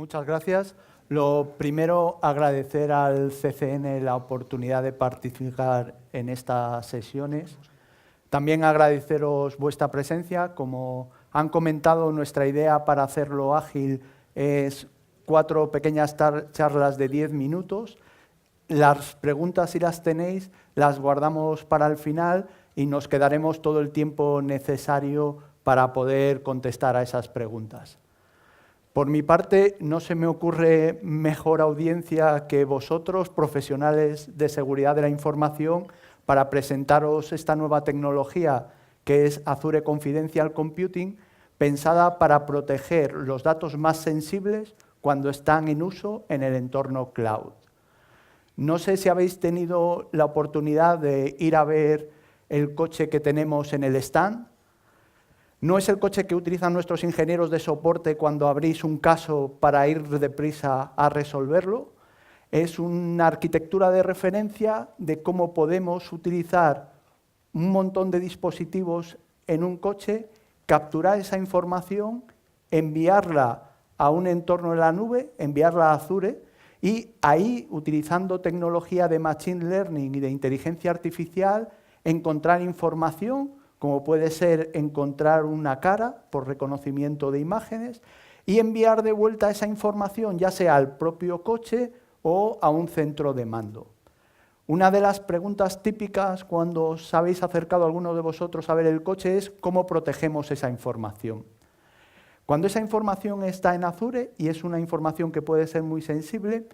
Muchas gracias. Lo primero, agradecer al CCN la oportunidad de participar en estas sesiones. También agradeceros vuestra presencia. Como han comentado, nuestra idea para hacerlo ágil es 4 pequeñas charlas de 10 minutos. Las preguntas, si las tenéis, las guardamos para el final y nos quedaremos todo el tiempo necesario para poder contestar a esas preguntas. Por mi parte, no se me ocurre mejor audiencia que vosotros, profesionales de seguridad de la información, para presentaros esta nueva tecnología que es Azure Confidential Computing, pensada para proteger los datos más sensibles cuando están en uso en el entorno cloud. No sé si habéis tenido la oportunidad de ir a ver el coche que tenemos en el stand. No es el coche que utilizan nuestros ingenieros de soporte cuando abrís un caso para ir deprisa a resolverlo. Es una arquitectura de referencia de cómo podemos utilizar un montón de dispositivos en un coche, capturar esa información, enviarla a un entorno en la nube, enviarla a Azure y ahí, utilizando tecnología de Machine Learning y de inteligencia artificial, encontrar información, como puede ser encontrar una cara por reconocimiento de imágenes, y enviar de vuelta esa información, ya sea al propio coche o a un centro de mando. Una de las preguntas típicas cuando os habéis acercado alguno de vosotros a ver el coche es ¿cómo protegemos esa información? Cuando esa información está en Azure, y es una información que puede ser muy sensible,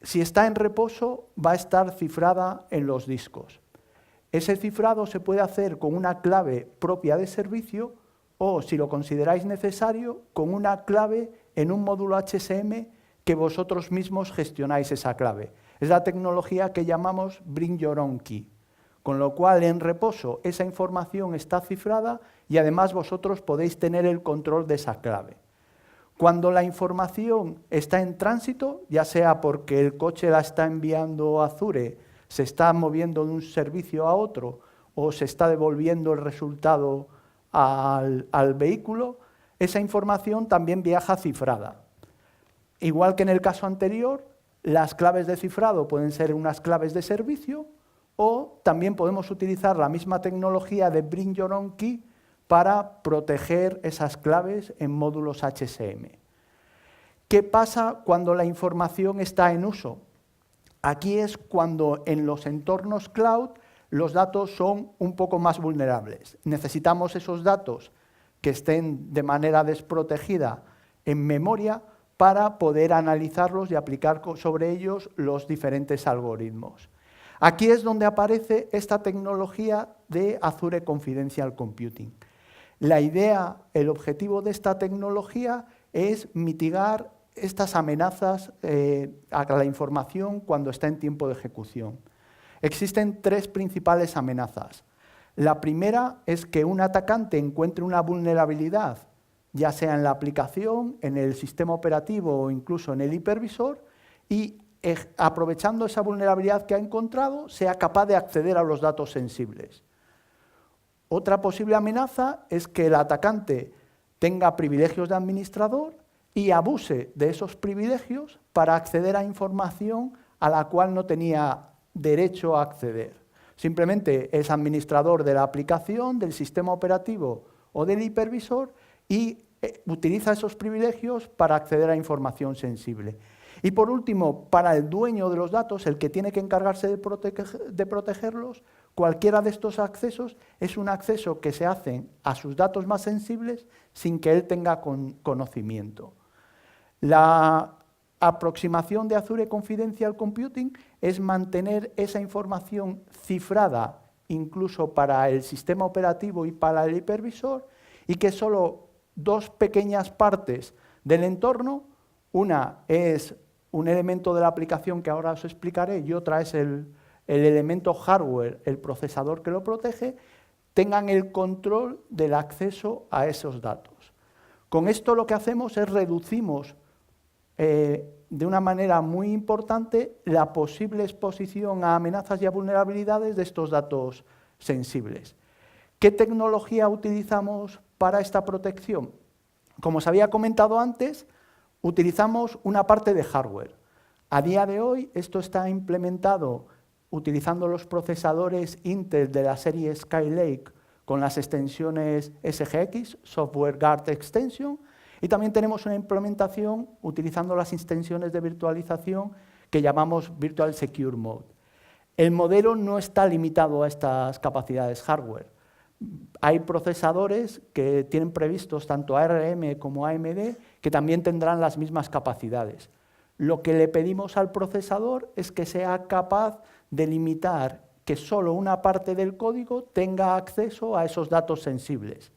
si está en reposo va a estar cifrada en los discos. Ese cifrado se puede hacer con una clave propia de servicio o, si lo consideráis necesario, con una clave en un módulo HSM que vosotros mismos gestionáis esa clave. Es la tecnología que llamamos Bring Your Own Key, con lo cual en reposo esa información está cifrada y además vosotros podéis tener el control de esa clave. Cuando la información está en tránsito, ya sea porque el coche la está enviando a Azure, se está moviendo de un servicio a otro o se está devolviendo el resultado al vehículo, esa información también viaja cifrada. Igual que en el caso anterior, las claves de cifrado pueden ser unas claves de servicio o también podemos utilizar la misma tecnología de Bring Your Own Key para proteger esas claves en módulos HSM. ¿Qué pasa cuando la información está en uso? Aquí es cuando en los entornos cloud los datos son un poco más vulnerables. Necesitamos esos datos que estén de manera desprotegida en memoria para poder analizarlos y aplicar sobre ellos los diferentes algoritmos. Aquí es donde aparece esta tecnología de Azure Confidential Computing. La idea, el objetivo de esta tecnología es mitigar estas amenazas a la información cuando está en tiempo de ejecución. Existen 3 principales amenazas. La primera es que un atacante encuentre una vulnerabilidad, ya sea en la aplicación, en el sistema operativo o incluso en el hipervisor, y aprovechando esa vulnerabilidad que ha encontrado, sea capaz de acceder a los datos sensibles. Otra posible amenaza es que el atacante tenga privilegios de administrador y abuse de esos privilegios para acceder a información a la cual no tenía derecho a acceder. Simplemente es administrador de la aplicación, del sistema operativo o del hipervisor y utiliza esos privilegios para acceder a información sensible. Y por último, para el dueño de los datos, el que tiene que encargarse de protegerlos, cualquiera de estos accesos es un acceso que se hace a sus datos más sensibles sin que él tenga conocimiento. La aproximación de Azure Confidential Computing es mantener esa información cifrada incluso para el sistema operativo y para el hipervisor y que solo 2 pequeñas partes del entorno, una es un elemento de la aplicación que ahora os explicaré y otra es el elemento hardware, el procesador que lo protege, tengan el control del acceso a esos datos. Con esto lo que hacemos es reducimos de una manera muy importante la posible exposición a amenazas y a vulnerabilidades de estos datos sensibles. ¿Qué tecnología utilizamos para esta protección? Como os había comentado antes, utilizamos una parte de hardware. A día de hoy esto está implementado utilizando los procesadores Intel de la serie Skylake con las extensiones SGX, Software Guard Extension, y también tenemos una implementación utilizando las extensiones de virtualización que llamamos Virtual Secure Mode. El modelo no está limitado a estas capacidades hardware. Hay procesadores que tienen previstos tanto ARM como AMD que también tendrán las mismas capacidades. Lo que le pedimos al procesador es que sea capaz de limitar que solo una parte del código tenga acceso a esos datos sensibles,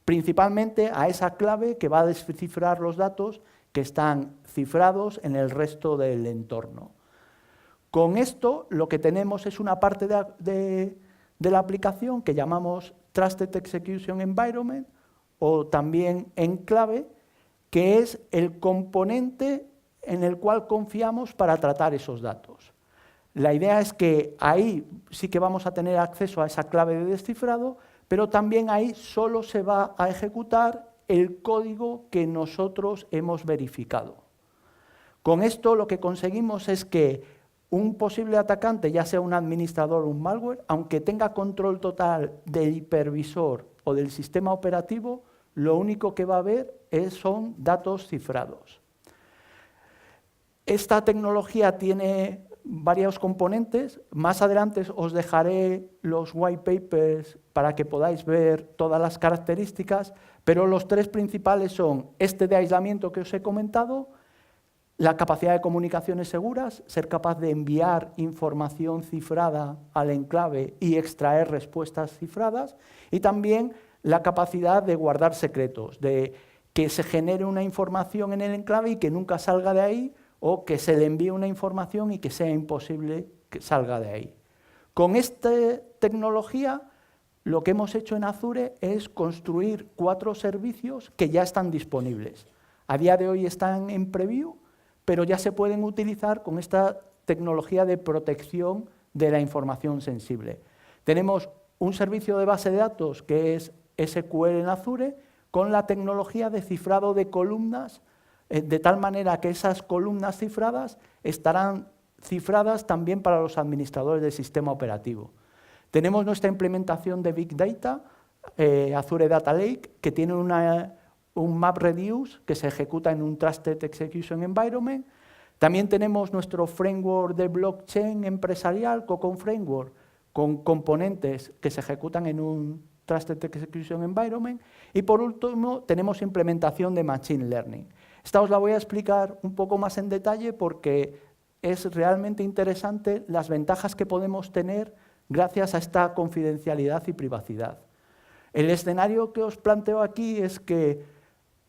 principalmente a esa clave que va a descifrar los datos que están cifrados en el resto del entorno. Con esto lo que tenemos es una parte de la aplicación que llamamos Trusted Execution Environment o también enclave, que es el componente en el cual confiamos para tratar esos datos. La idea es que ahí sí que vamos a tener acceso a esa clave de descifrado, pero también ahí solo se va a ejecutar el código que nosotros hemos verificado. Con esto lo que conseguimos es que un posible atacante, ya sea un administrador o un malware, aunque tenga control total del hipervisor o del sistema operativo, lo único que va a ver son datos cifrados. Esta tecnología tiene varios componentes. Más adelante os dejaré los white papers para que podáis ver todas las características, pero los tres principales son este de aislamiento que os he comentado, la capacidad de comunicaciones seguras, ser capaz de enviar información cifrada al enclave y extraer respuestas cifradas, y también la capacidad de guardar secretos, de que se genere una información en el enclave y que nunca salga de ahí, o que se le envíe una información y que sea imposible que salga de ahí. Con esta tecnología, lo que hemos hecho en Azure es construir 4 servicios que ya están disponibles. A día de hoy están en preview, pero ya se pueden utilizar con esta tecnología de protección de la información sensible. Tenemos un servicio de base de datos que es SQL en Azure, con la tecnología de cifrado de columnas, de tal manera que esas columnas cifradas estarán cifradas también para los administradores del sistema operativo. Tenemos nuestra implementación de Big Data, Azure Data Lake, que tiene un MapReduce que se ejecuta en un Trusted Execution Environment. También tenemos nuestro framework de blockchain empresarial, Cocon Framework, con componentes que se ejecutan en un Trusted Execution Environment. Y por último, tenemos implementación de Machine Learning. Esta os la voy a explicar un poco más en detalle porque es realmente interesante las ventajas que podemos tener gracias a esta confidencialidad y privacidad. El escenario que os planteo aquí es que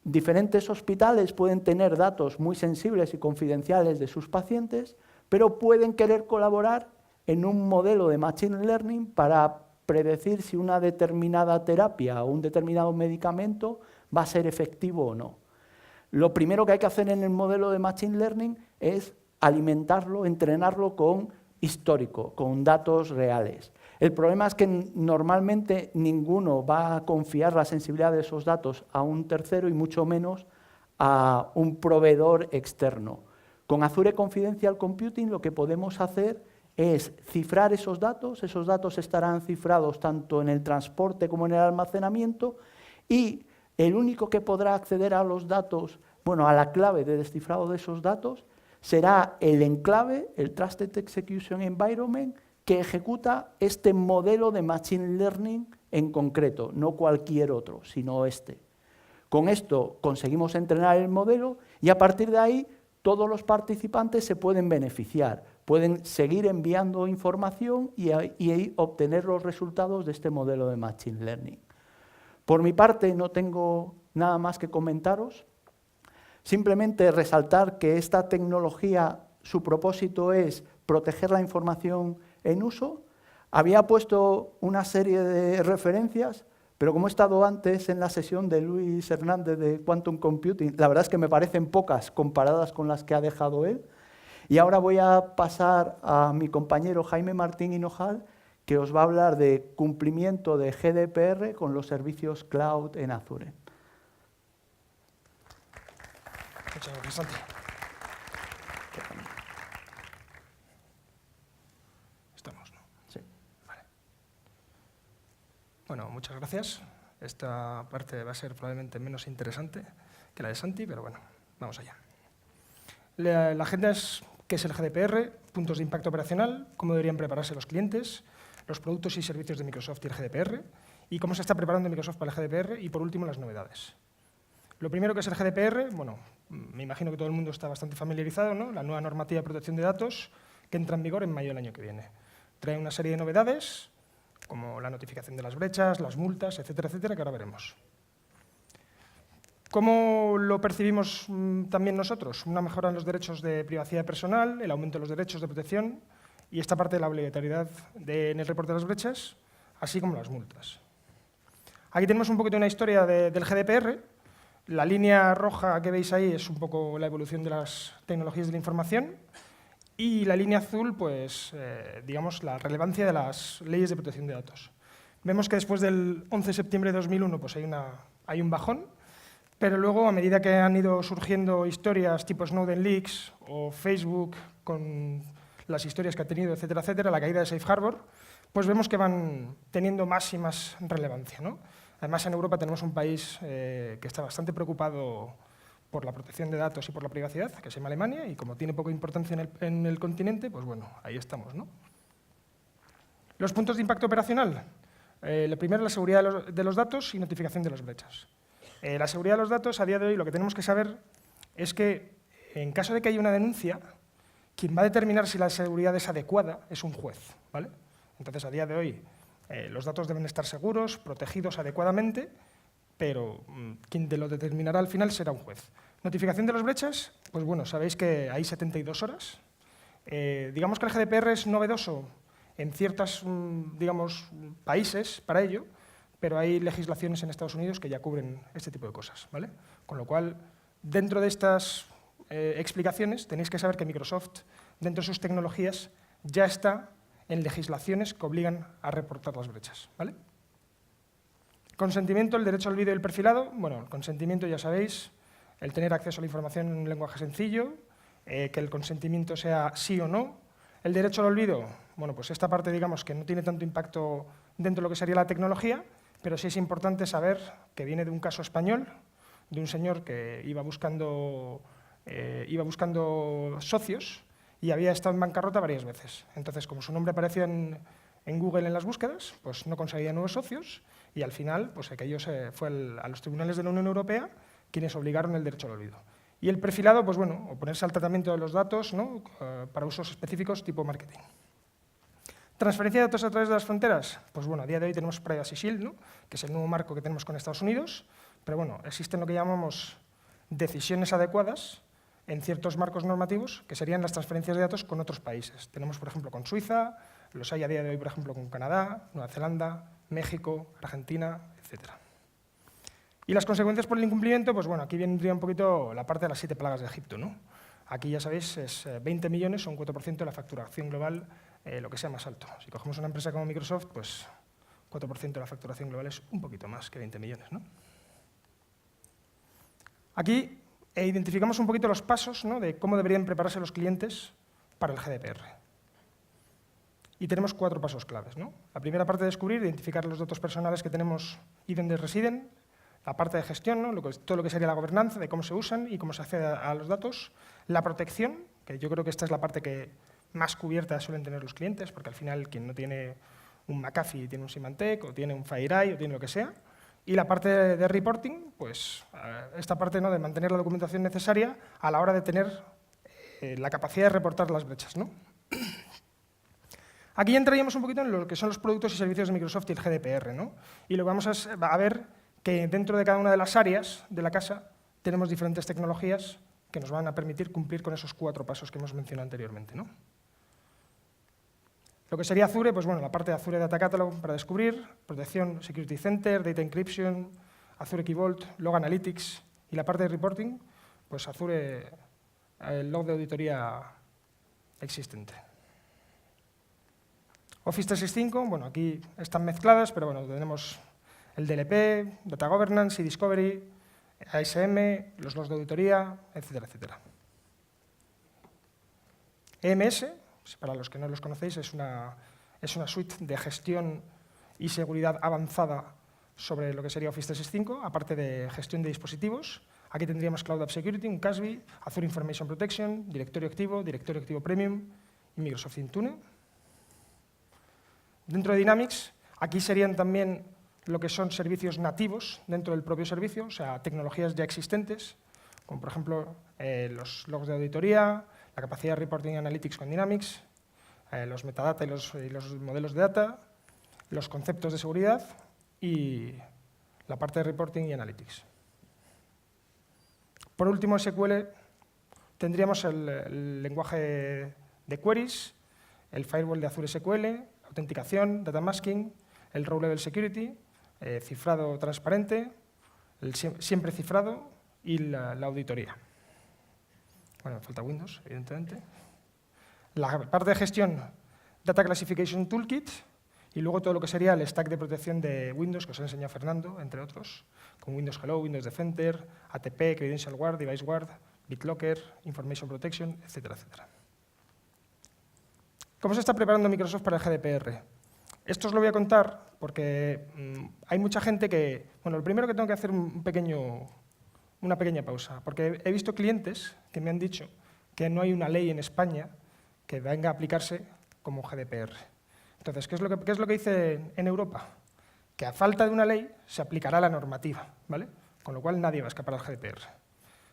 diferentes hospitales pueden tener datos muy sensibles y confidenciales de sus pacientes, pero pueden querer colaborar en un modelo de Machine Learning para predecir si una determinada terapia o un determinado medicamento va a ser efectivo o no. Lo primero que hay que hacer en el modelo de Machine Learning es alimentarlo, entrenarlo con histórico, con datos reales. El problema es que normalmente ninguno va a confiar la sensibilidad de esos datos a un tercero y mucho menos a un proveedor externo. Con Azure Confidential Computing lo que podemos hacer es cifrar esos datos estarán cifrados tanto en el transporte como en el almacenamiento y el único que podrá acceder a los datos, a la clave de descifrado de esos datos, será el enclave, el Trusted Execution Environment, que ejecuta este modelo de Machine Learning en concreto, no cualquier otro, sino este. Con esto conseguimos entrenar el modelo y a partir de ahí todos los participantes se pueden beneficiar, pueden seguir enviando información y obtener los resultados de este modelo de Machine Learning. Por mi parte, no tengo nada más que comentaros. Simplemente resaltar que esta tecnología, su propósito es proteger la información en uso. Había puesto una serie de referencias, pero como he estado antes en la sesión de Luis Hernández de Quantum Computing, la verdad es que me parecen pocas comparadas con las que ha dejado él. Y ahora voy a pasar a mi compañero Jaime Martín Hinojal, que os va a hablar de cumplimiento de GDPR con los servicios cloud en Azure. Muchas gracias, Santi. Estamos, ¿no? Sí. Vale. Bueno, muchas gracias. Esta parte va a ser probablemente menos interesante que la de Santi, pero bueno, vamos allá. La agenda es qué es el GDPR, puntos de impacto operacional, cómo deberían prepararse los clientes, los productos y servicios de Microsoft y el GDPR, y cómo se está preparando Microsoft para el GDPR, y por último, las novedades. Lo primero que es el GDPR, bueno, me imagino que todo el mundo está bastante familiarizado, ¿no? La nueva normativa de protección de datos que entra en vigor en mayo del año que viene. Trae una serie de novedades, como la notificación de las brechas, las multas, etcétera, etcétera, que ahora veremos. ¿Cómo lo percibimos también nosotros? Una mejora en los derechos de privacidad personal, el aumento de los derechos de protección y esta parte de la obligatoriedad en el reporte de las brechas, así como las multas. Aquí tenemos un poquito una historia del GDPR. La línea roja que veis ahí es un poco la evolución de las tecnologías de la información y la línea azul, pues, digamos, la relevancia de las leyes de protección de datos. Vemos que después del 11 de septiembre de 2001 pues, hay un bajón, pero luego, a medida que han ido surgiendo historias tipo Snowden Leaks o Facebook con las historias que ha tenido, etcétera, etcétera, la caída de Safe Harbor, pues vemos que van teniendo más y más relevancia, ¿no? Además, en Europa tenemos un país que está bastante preocupado por la protección de datos y por la privacidad, que se llama Alemania, y como tiene poca importancia en el continente, pues bueno, ahí estamos, ¿no? Los puntos de impacto operacional. Lo primero, la seguridad de los datos y notificación de las brechas. La seguridad de los datos, a día de hoy, lo que tenemos que saber es que, en caso de que haya una denuncia, quien va a determinar si la seguridad es adecuada es un juez, ¿vale? Entonces, a día de hoy, los datos deben estar seguros, protegidos adecuadamente, pero quien lo determinará al final será un juez. Notificación de las brechas, pues bueno, sabéis que hay 72 horas. Digamos que el GDPR es novedoso en ciertos, digamos, países para ello, pero hay legislaciones en Estados Unidos que ya cubren este tipo de cosas, ¿vale? Con lo cual, dentro de estas explicaciones, tenéis que saber que Microsoft, dentro de sus tecnologías, ya está en legislaciones que obligan a reportar las brechas, ¿vale? Consentimiento, el derecho al olvido y el perfilado. Bueno, el consentimiento, ya sabéis, el tener acceso a la información en un lenguaje sencillo, que el consentimiento sea sí o no. El derecho al olvido, bueno, pues esta parte, digamos, que no tiene tanto impacto dentro de lo que sería la tecnología, pero sí es importante saber que viene de un caso español, de un señor que iba buscando socios y había estado en bancarrota varias veces. Entonces, como su nombre aparecía en Google en las búsquedas, pues no conseguía nuevos socios y al final pues aquello fue a los tribunales de la Unión Europea quienes obligaron el derecho al olvido. Y el perfilado, pues bueno, oponerse al tratamiento de los datos, ¿no? Para usos específicos tipo marketing. ¿Transferencia de datos a través de las fronteras? Pues bueno, a día de hoy tenemos Privacy Shield, ¿no? Que es el nuevo marco que tenemos con Estados Unidos, pero bueno, existen lo que llamamos decisiones adecuadas en ciertos marcos normativos, que serían las transferencias de datos con otros países. Tenemos, por ejemplo, con Suiza, los hay a día de hoy, por ejemplo, con Canadá, Nueva Zelanda, México, Argentina, etc. Y las consecuencias por el incumplimiento, pues bueno, aquí vendría un poquito la parte de las 7 plagas de Egipto, ¿no? Aquí, ya sabéis, es 20 millones o un 4% de la facturación global, lo que sea más alto. Si cogemos una empresa como Microsoft, pues 4% de la facturación global es un poquito más que 20 millones, ¿no? Aquí identificamos un poquito los pasos, ¿no? De cómo deberían prepararse los clientes para el GDPR. Y tenemos 4 pasos claves, ¿no? La primera parte, descubrir, identificar los datos personales que tenemos y dónde residen. La parte de gestión, ¿no? Todo lo que sería la gobernanza, de cómo se usan y cómo se accede a los datos. La protección, que yo creo que esta es la parte que más cubierta suelen tener los clientes, porque al final quien no tiene un McAfee tiene un Symantec, o tiene un FireEye, o tiene lo que sea. Y la parte de reporting, pues esta parte, ¿no? De mantener la documentación necesaria a la hora de tener la capacidad de reportar las brechas, ¿no? Aquí entraríamos un poquito en lo que son los productos y servicios de Microsoft y el GDPR, ¿no? Y lo que vamos a ver que dentro de cada una de las áreas de la casa tenemos diferentes tecnologías que nos van a permitir cumplir con esos 4 pasos que hemos mencionado anteriormente, ¿no? Lo que sería Azure, pues bueno, la parte de Azure Data Catalog para descubrir, protección, Security Center, Data Encryption, Azure Key Vault, Log Analytics y la parte de reporting, pues Azure, el log de auditoría existente. Office 365, bueno, aquí están mezcladas, pero bueno, tenemos el DLP, Data Governance y Discovery, ASM, los logs de auditoría, etcétera, etcétera. EMS, para los que no los conocéis, es una suite de gestión y seguridad avanzada sobre lo que sería Office 365, aparte de gestión de dispositivos. Aquí tendríamos Cloud App Security, un CASB, Azure Information Protection, directorio activo Premium y Microsoft Intune. Dentro de Dynamics, aquí serían también lo que son servicios nativos dentro del propio servicio, o sea, tecnologías ya existentes, como por ejemplo los logs de auditoría, la capacidad de reporting y analytics con Dynamics, los metadata y los modelos de data, los conceptos de seguridad y la parte de reporting y analytics. Por último, SQL, tendríamos el lenguaje de queries, el firewall de Azure SQL, la autenticación, data masking, el row level security, cifrado transparente, el siempre cifrado y la auditoría. Bueno, me falta Windows, evidentemente. La parte de gestión, Data Classification Toolkit, y luego todo lo que sería el stack de protección de Windows, que os ha enseñado Fernando, entre otros, con Windows Hello, Windows Defender, ATP, Credential Guard, Device Guard, BitLocker, Information Protection, etcétera, etcétera. ¿Cómo se está preparando Microsoft para el GDPR? Esto os lo voy a contar porque hay mucha gente que... Bueno, lo primero que tengo que hacer una pequeña pausa, porque he visto clientes que me han dicho que no hay una ley en España que venga a aplicarse como GDPR. Entonces, ¿qué es lo que dice en Europa? Que a falta de una ley se aplicará la normativa, ¿vale? Con lo cual nadie va a escapar al GDPR.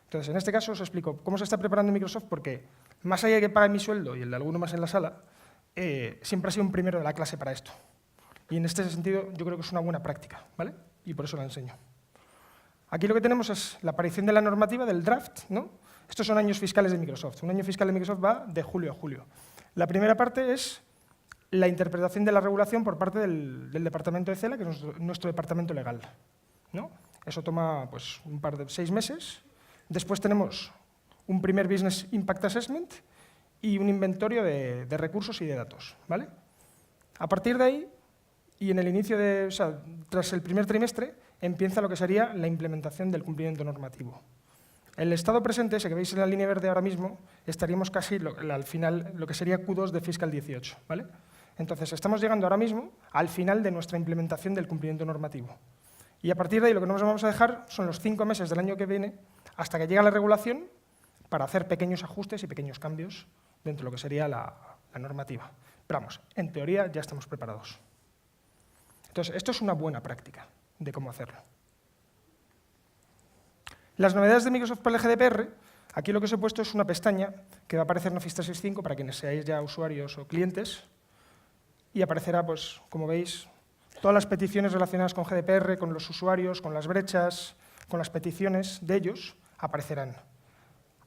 Entonces, en este caso os explico cómo se está preparando Microsoft, porque más allá de que pague mi sueldo y el de alguno más en la sala, siempre ha sido un primero de la clase para esto. Y en este sentido yo creo que es una buena práctica, ¿vale? Y por eso la enseño. Aquí lo que tenemos es la aparición de la normativa, del draft, ¿no? Estos son años fiscales de Microsoft. Un año fiscal de Microsoft va de julio a julio. La primera parte es la interpretación de la regulación por parte del departamento de CELA, que es nuestro departamento legal, ¿no? Eso toma pues, 6 meses. Después tenemos un primer Business Impact Assessment y un inventario de recursos y de datos, ¿vale? A partir de ahí, y en el inicio tras el primer trimestre, empieza lo que sería la implementación del cumplimiento normativo. El estado presente, ese que veis en la línea verde ahora mismo, estaríamos casi al final, lo que sería Q2 de Fiscal 18, ¿vale? Entonces, estamos llegando ahora mismo al final de nuestra implementación del cumplimiento normativo. Y a partir de ahí lo que nos vamos a dejar son los 5 meses del año que viene hasta que llegue la regulación para hacer pequeños ajustes y pequeños cambios dentro de lo que sería la normativa. Pero vamos, en teoría ya estamos preparados. Entonces, esto es una buena práctica de cómo hacerlo. Las novedades de Microsoft para el GDPR, aquí lo que os he puesto es una pestaña que va a aparecer en Office 365 para quienes seáis ya usuarios o clientes y aparecerá, pues, como veis, todas las peticiones relacionadas con GDPR, con los usuarios, con las brechas, con las peticiones de ellos, aparecerán.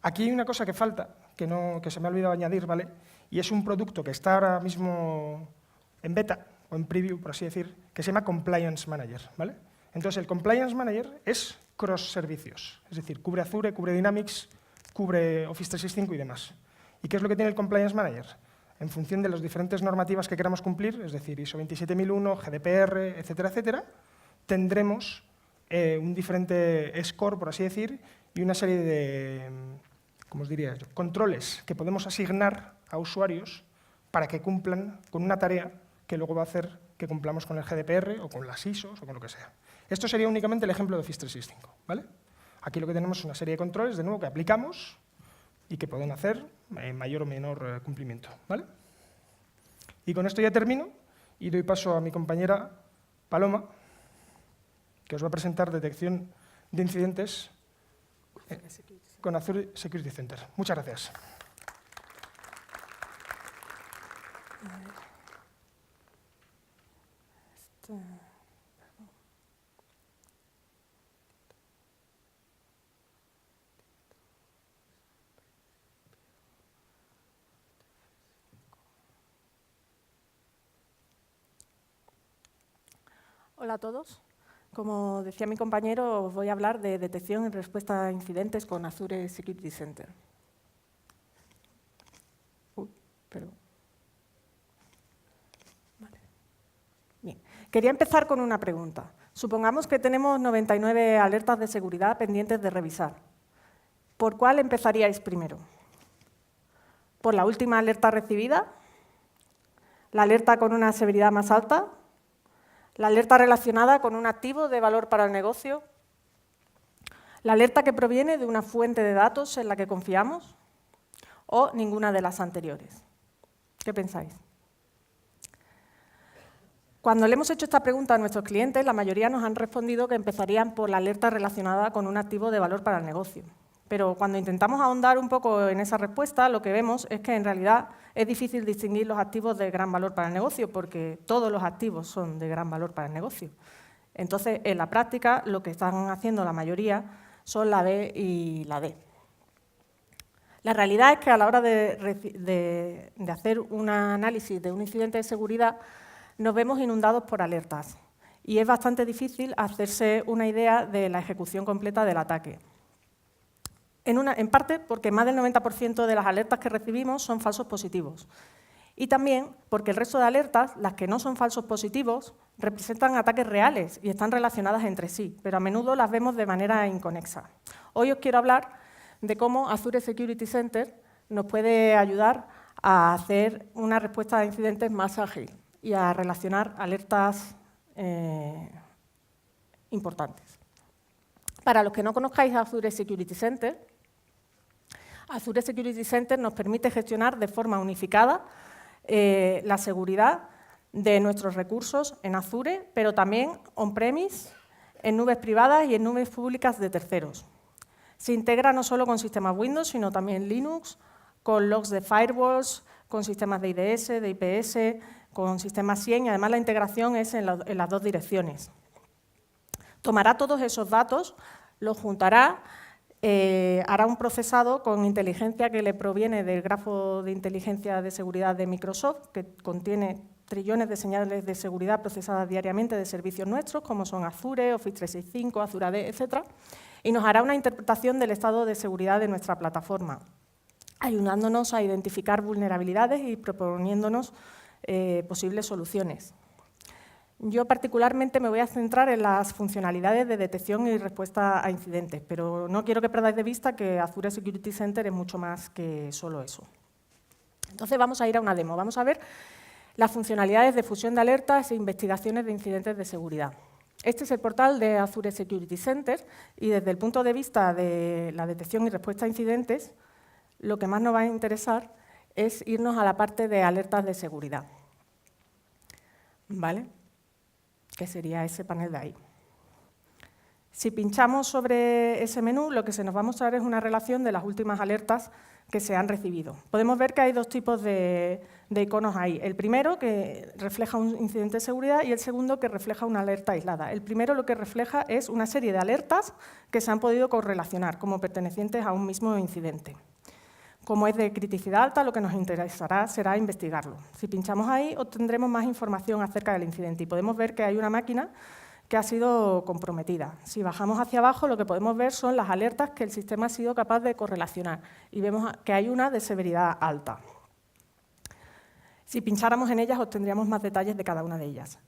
Aquí hay una cosa que falta, que se me ha olvidado añadir, ¿vale? Y es un producto que está ahora mismo en beta, o en preview, por así decir, que se llama Compliance Manager, ¿vale? Entonces, el Compliance Manager es cross-servicios, es decir, cubre Azure, cubre Dynamics, cubre Office 365 y demás. ¿Y qué es lo que tiene el Compliance Manager? En función de las diferentes normativas que queramos cumplir, es decir, ISO 27001, GDPR, etcétera, etcétera, tendremos un diferente score, por así decir, y una serie de, ¿cómo os diría yo?, controles que podemos asignar a usuarios para que cumplan con una tarea que luego va a hacer que cumplamos con el GDPR o con las ISOs o con lo que sea. Esto sería únicamente el ejemplo de Office 365, ¿vale? Aquí lo que tenemos es una serie de controles, de nuevo, que aplicamos y que pueden hacer mayor o menor cumplimiento, ¿vale? Y con esto ya termino y doy paso a mi compañera Paloma, que os va a presentar detección de incidentes con Azure Security Center. Muchas gracias. Hola a todos. Como decía mi compañero, os voy a hablar de detección y respuesta a incidentes con Azure Security Center. Perdón. Vale. Bien. Quería empezar con una pregunta. Supongamos que tenemos 99 alertas de seguridad pendientes de revisar. ¿Por cuál empezaríais primero? ¿Por la última alerta recibida? ¿La alerta con una severidad más alta? ¿La alerta relacionada con un activo de valor para el negocio? ¿La alerta que proviene de una fuente de datos en la que confiamos? ¿O ninguna de las anteriores? ¿Qué pensáis? Cuando le hemos hecho esta pregunta a nuestros clientes, la mayoría nos han respondido que empezarían por la alerta relacionada con un activo de valor para el negocio. Pero cuando intentamos ahondar un poco en esa respuesta, lo que vemos es que en realidad es difícil distinguir los activos de gran valor para el negocio, porque todos los activos son de gran valor para el negocio. Entonces, en la práctica, lo que están haciendo la mayoría son la B y la D. La realidad es que a la hora de hacer un análisis de un incidente de seguridad, nos vemos inundados por alertas y es bastante difícil hacerse una idea de la ejecución completa del ataque. En parte porque más del 90% de las alertas que recibimos son falsos positivos y también porque el resto de alertas, las que no son falsos positivos, representan ataques reales y están relacionadas entre sí, pero a menudo las vemos de manera inconexa. Hoy os quiero hablar de cómo Azure Security Center nos puede ayudar a hacer una respuesta a incidentes más ágil y a relacionar alertas importantes. Para los que no conozcáis Azure Security Center, Azure Security Center nos permite gestionar de forma unificada la seguridad de nuestros recursos en Azure, pero también on-premise, en nubes privadas y en nubes públicas de terceros. Se integra no solo con sistemas Windows, sino también Linux, con logs de firewalls, con sistemas de IDS, de IPS, con sistemas SIEM, y además la integración es en las dos direcciones. Tomará todos esos datos, los juntará, hará un procesado con inteligencia que le proviene del grafo de inteligencia de seguridad de Microsoft, que contiene trillones de señales de seguridad procesadas diariamente de servicios nuestros, como son Azure, Office 365, Azure AD, etc. Y nos hará una interpretación del estado de seguridad de nuestra plataforma, ayudándonos a identificar vulnerabilidades y proponiéndonos posibles soluciones. Yo particularmente me voy a centrar en las funcionalidades de detección y respuesta a incidentes, pero no quiero que perdáis de vista que Azure Security Center es mucho más que solo eso. Entonces vamos a ir a una demo, vamos a ver las funcionalidades de fusión de alertas e investigaciones de incidentes de seguridad. Este es el portal de Azure Security Center y desde el punto de vista de la detección y respuesta a incidentes, lo que más nos va a interesar es irnos a la parte de alertas de seguridad, ¿vale? Que sería ese panel de ahí. Si pinchamos sobre ese menú, lo que se nos va a mostrar es una relación de las últimas alertas que se han recibido. Podemos ver que hay dos tipos de iconos ahí. El primero, que refleja un incidente de seguridad, y el segundo, que refleja una alerta aislada. El primero lo que refleja es una serie de alertas que se han podido correlacionar como pertenecientes a un mismo incidente. Como es de criticidad alta, lo que nos interesará será investigarlo. Si pinchamos ahí, obtendremos más información acerca del incidente y podemos ver que hay una máquina que ha sido comprometida. Si bajamos hacia abajo, lo que podemos ver son las alertas que el sistema ha sido capaz de correlacionar y vemos que hay una de severidad alta. Si pincháramos en ellas, obtendríamos más detalles de cada una de ellas.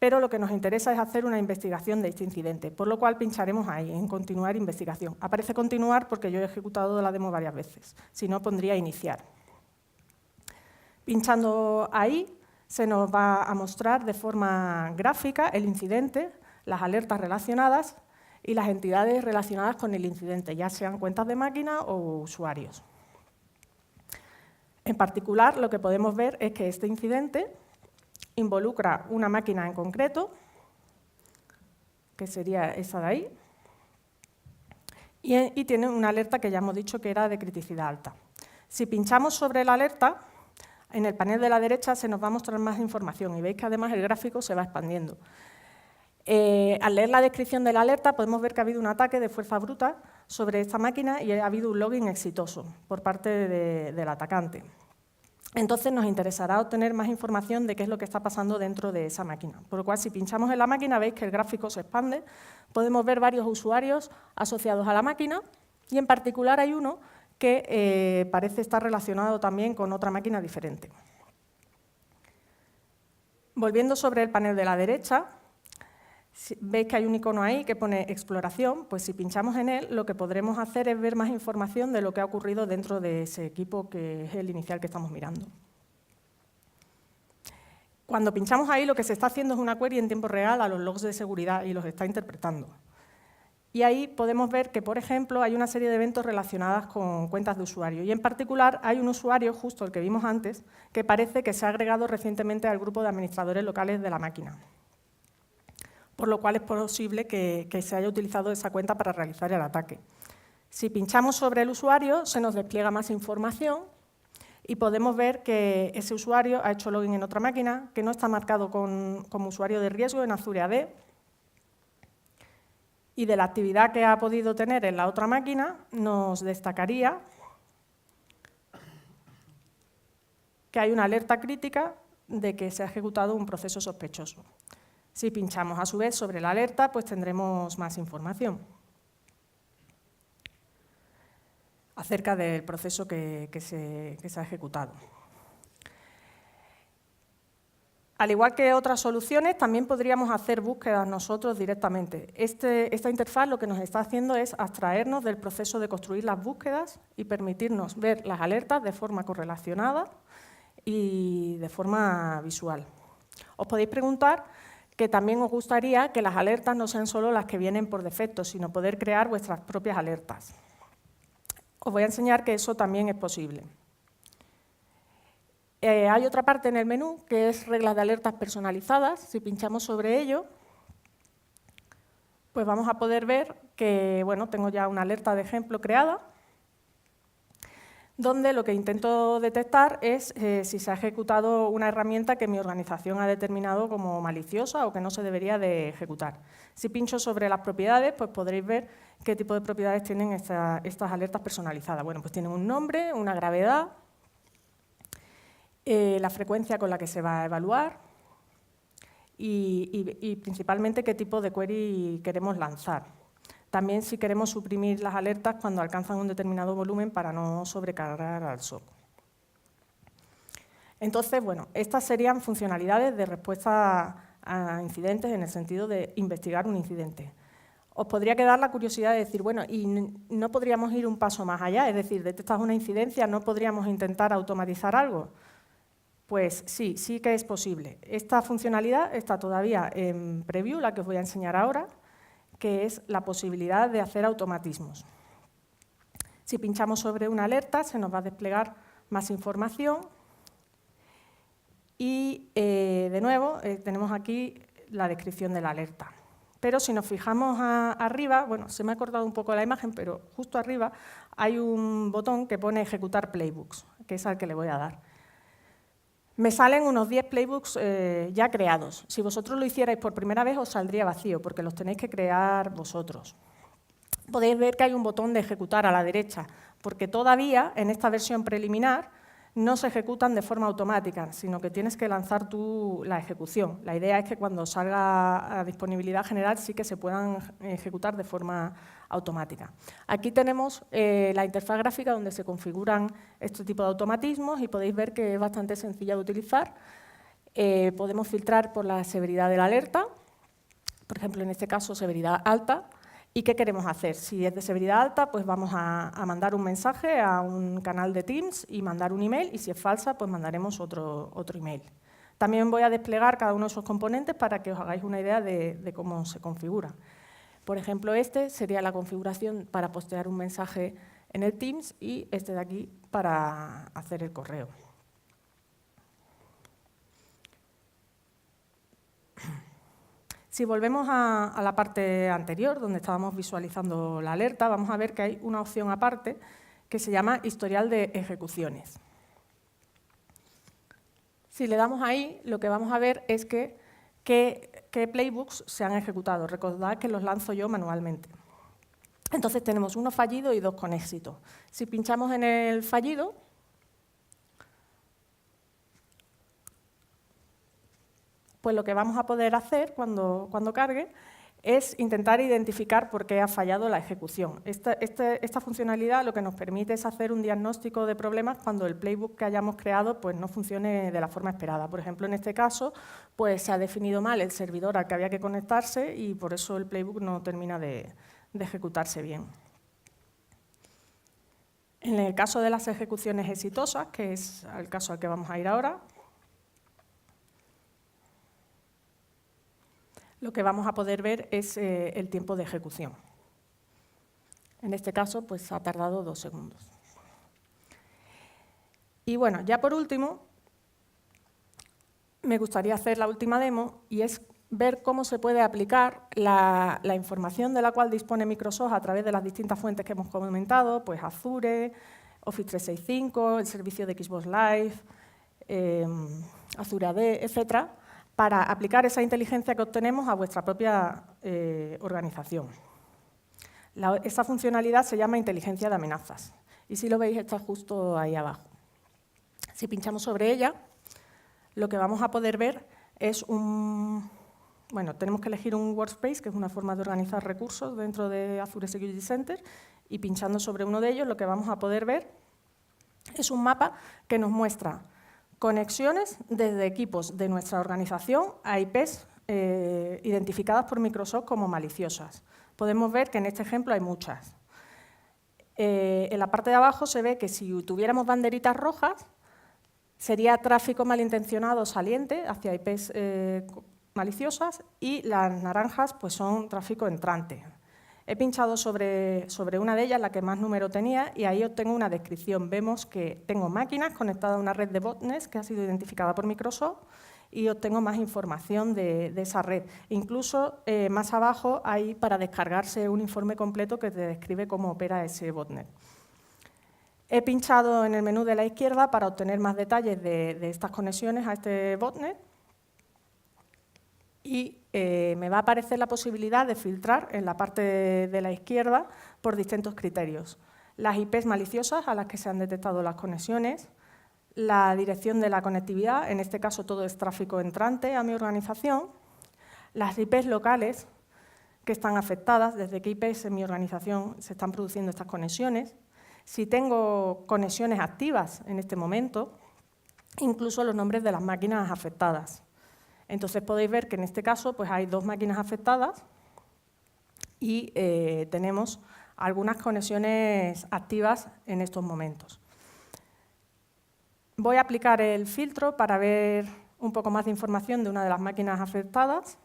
Pero lo que nos interesa es hacer una investigación de este incidente, por lo cual pincharemos ahí, en continuar investigación. Aparece continuar porque yo he ejecutado la demo varias veces, si no pondría iniciar. Pinchando ahí se nos va a mostrar de forma gráfica el incidente, las alertas relacionadas y las entidades relacionadas con el incidente, ya sean cuentas de máquina o usuarios. En particular, lo que podemos ver es que este incidente involucra una máquina en concreto, que sería esa de ahí, y tiene una alerta que ya hemos dicho que era de criticidad alta. Si pinchamos sobre la alerta, en el panel de la derecha se nos va a mostrar más información y veis que además el gráfico se va expandiendo. Al leer la descripción de la alerta podemos ver que ha habido un ataque de fuerza bruta sobre esta máquina y ha habido un login exitoso por parte del atacante. Entonces nos interesará obtener más información de qué es lo que está pasando dentro de esa máquina. Por lo cual, si pinchamos en la máquina, veis que el gráfico se expande, podemos ver varios usuarios asociados a la máquina y en particular hay uno que parece estar relacionado también con otra máquina diferente. Volviendo sobre el panel de la derecha, veis que hay un icono ahí que pone exploración, pues si pinchamos en él, lo que podremos hacer es ver más información de lo que ha ocurrido dentro de ese equipo, que es el inicial que estamos mirando. Cuando pinchamos ahí, lo que se está haciendo es una query en tiempo real a los logs de seguridad y los está interpretando. Y ahí podemos ver que, por ejemplo, hay una serie de eventos relacionados con cuentas de usuario. Y en particular hay un usuario, justo el que vimos antes, que parece que se ha agregado recientemente al grupo de administradores locales de la máquina. Por lo cual es posible que se haya utilizado esa cuenta para realizar el ataque. Si pinchamos sobre el usuario, se nos despliega más información y podemos ver que ese usuario ha hecho login en otra máquina, que no está marcado como usuario de riesgo en Azure AD, y de la actividad que ha podido tener en la otra máquina nos destacaría que hay una alerta crítica de que se ha ejecutado un proceso sospechoso. Si pinchamos a su vez sobre la alerta, pues tendremos más información acerca del proceso que se ha ejecutado. Al igual que otras soluciones, también podríamos hacer búsquedas nosotros directamente. Esta interfaz lo que nos está haciendo es abstraernos del proceso de construir las búsquedas y permitirnos ver las alertas de forma correlacionada y de forma visual. Os podéis preguntar que también os gustaría que las alertas no sean solo las que vienen por defecto, sino poder crear vuestras propias alertas. Os voy a enseñar que eso también es posible. Hay otra parte en el menú que es reglas de alertas personalizadas. Si pinchamos sobre ello, pues vamos a poder ver que tengo ya una alerta de ejemplo creada, donde lo que intento detectar es si se ha ejecutado una herramienta que mi organización ha determinado como maliciosa o que no se debería de ejecutar. Si pincho sobre las propiedades, pues podréis ver qué tipo de propiedades tienen estas alertas personalizadas. Bueno, pues tienen un nombre, una gravedad, la frecuencia con la que se va a evaluar y principalmente qué tipo de query queremos lanzar. También si queremos suprimir las alertas cuando alcanzan un determinado volumen para no sobrecargar al SOC. Entonces, estas serían funcionalidades de respuesta a incidentes en el sentido de investigar un incidente. Os podría quedar la curiosidad de decir, ¿y no podríamos ir un paso más allá? Es decir, detectas una incidencia, ¿no podríamos intentar automatizar algo? Pues sí que es posible. Esta funcionalidad está todavía en preview, la que os voy a enseñar ahora, que es la posibilidad de hacer automatismos. Si pinchamos sobre una alerta, se nos va a desplegar más información y, de nuevo, tenemos aquí la descripción de la alerta. Pero si nos fijamos arriba, se me ha cortado un poco la imagen, pero justo arriba hay un botón que pone ejecutar playbooks, que es al que le voy a dar. Me salen unos 10 playbooks ya creados. Si vosotros lo hicierais por primera vez, os saldría vacío, porque los tenéis que crear vosotros. Podéis ver que hay un botón de ejecutar a la derecha, porque todavía, en esta versión preliminar, no se ejecutan de forma automática, sino que tienes que lanzar tú la ejecución. La idea es que cuando salga a disponibilidad general sí que se puedan ejecutar de forma automática. Aquí tenemos la interfaz gráfica donde se configuran este tipo de automatismos y podéis ver que es bastante sencilla de utilizar. Podemos filtrar por la severidad de la alerta, por ejemplo, en este caso, severidad alta. ¿Y qué queremos hacer? Si es de severidad alta, pues vamos a mandar un mensaje a un canal de Teams y mandar un email, y si es falsa, pues mandaremos otro email. También voy a desplegar cada uno de esos componentes para que os hagáis una idea de cómo se configura. Por ejemplo, este sería la configuración para postear un mensaje en el Teams y este de aquí para hacer el correo. Si volvemos a la parte anterior, donde estábamos visualizando la alerta, vamos a ver que hay una opción aparte que se llama historial de ejecuciones. Si le damos ahí, lo que vamos a ver es qué playbooks se han ejecutado. Recordad que los lanzo yo manualmente. Entonces tenemos uno fallido y dos con éxito. Si pinchamos en el fallido, pues lo que vamos a poder hacer cuando cargue es intentar identificar por qué ha fallado la ejecución. Esta funcionalidad lo que nos permite es hacer un diagnóstico de problemas cuando el playbook que hayamos creado pues, no funcione de la forma esperada. Por ejemplo, en este caso, pues, se ha definido mal el servidor al que había que conectarse y por eso el playbook no termina de ejecutarse bien. En el caso de las ejecuciones exitosas, que es el caso al que vamos a ir ahora, lo que vamos a poder ver es el tiempo de ejecución. En este caso, pues ha tardado 2 segundos. Y bueno, ya por último, me gustaría hacer la última demo y es ver cómo se puede aplicar la información de la cual dispone Microsoft a través de las distintas fuentes que hemos comentado, pues Azure, Office 365, el servicio de Xbox Live, Azure AD, etcétera, para aplicar esa inteligencia que obtenemos a vuestra propia organización. Esa funcionalidad se llama inteligencia de amenazas y si lo veis está justo ahí abajo. Si pinchamos sobre ella, lo que vamos a poder ver es tenemos que elegir un workspace, que es una forma de organizar recursos dentro de Azure Security Center, y pinchando sobre uno de ellos lo que vamos a poder ver es un mapa que nos muestra conexiones desde equipos de nuestra organización a IPs identificadas por Microsoft como maliciosas. Podemos ver que en este ejemplo hay muchas. En la parte de abajo se ve que si tuviéramos banderitas rojas, sería tráfico malintencionado saliente hacia IPs maliciosas y las naranjas pues, son tráfico entrante. He pinchado sobre una de ellas, la que más número tenía, y ahí obtengo una descripción. Vemos que tengo máquinas conectadas a una red de botnets que ha sido identificada por Microsoft y obtengo más información de esa red. Incluso más abajo hay para descargarse un informe completo que te describe cómo opera ese botnet. He pinchado en el menú de la izquierda para obtener más detalles de estas conexiones a este botnet y me va a aparecer la posibilidad de filtrar en la parte de la izquierda por distintos criterios. Las IPs maliciosas a las que se han detectado las conexiones, la dirección de la conectividad, en este caso todo es tráfico entrante a mi organización, las IPs locales que están afectadas, desde qué IPs en mi organización se están produciendo estas conexiones, si tengo conexiones activas en este momento, incluso los nombres de las máquinas afectadas. Entonces podéis ver que en este caso pues, hay 2 máquinas afectadas y tenemos algunas conexiones activas en estos momentos. Voy a aplicar el filtro para ver un poco más de información de una de las máquinas afectadas.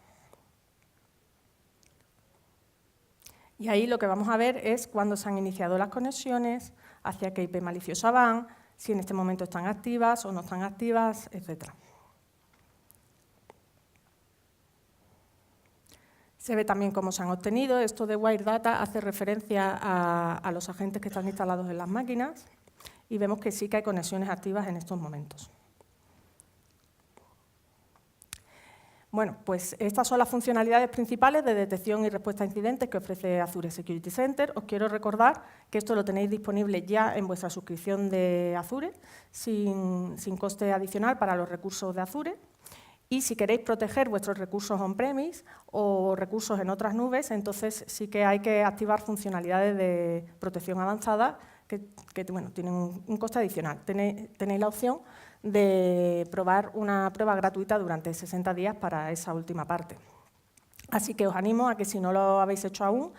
Y ahí lo que vamos a ver es cuándo se han iniciado las conexiones, hacia qué IP maliciosa van, si en este momento están activas o no están activas, etc. Se ve también cómo se han obtenido. Esto de Wire Data hace referencia a los agentes que están instalados en las máquinas y vemos que sí que hay conexiones activas en estos momentos. Bueno, pues estas son las funcionalidades principales de detección y respuesta a incidentes que ofrece Azure Security Center. Os quiero recordar que esto lo tenéis disponible ya en vuestra suscripción de Azure, sin coste adicional para los recursos de Azure. Y si queréis proteger vuestros recursos on-premise o recursos en otras nubes, entonces sí que hay que activar funcionalidades de protección avanzada que tienen un coste adicional. Tenéis la opción de probar una prueba gratuita durante 60 días para esa última parte. Así que os animo a que si no lo habéis hecho aún,